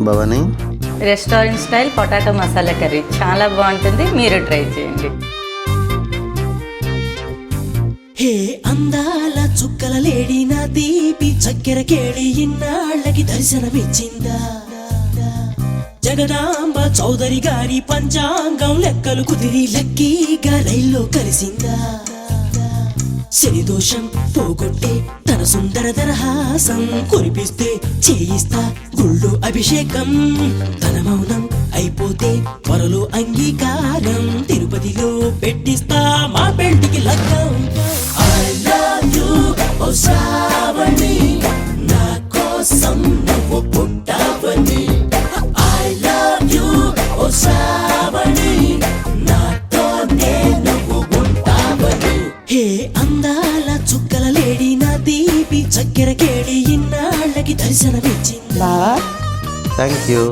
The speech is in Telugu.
Bhavani, restaurant style potato masala curry చాలా బాగుంటుంది, మీరు ట్రై చేయండి. హే అందాల చుక్కల లేడి నా తీపి చక్కెర కేళి ఇన్నాళ్ళకి దర్శనమిచ్చిందా? జగదాంబ చౌదరి గారి పంచాంగం లెక్కలు కుదిరి లక్కీగా రైల్లో కలిసిందా? శనిదోషం పోగొట్టే తన సుందర దరహాసం కురిపిస్తే చేయిస్తా గుళ్ళు అభిషేకం. తన మౌనం అయిపోతే త్వరలో అంగీకారం, తిరుపతిలో పెట్టిస్తా మా పెళ్లికి లగ్గం. I love you, ఓ శ్రావణి, నా కోసం నువ్వు పుట్టావని. I love you, ఓ శ్రావణి, నాతోనే నువ్వు ఉంటావని. హే అందాల చుక్కల లేడి నా తీపి చక్కెర కేళి ఇన్నాళ్ళకి దర్శనమిచ్చిందా? Thank you.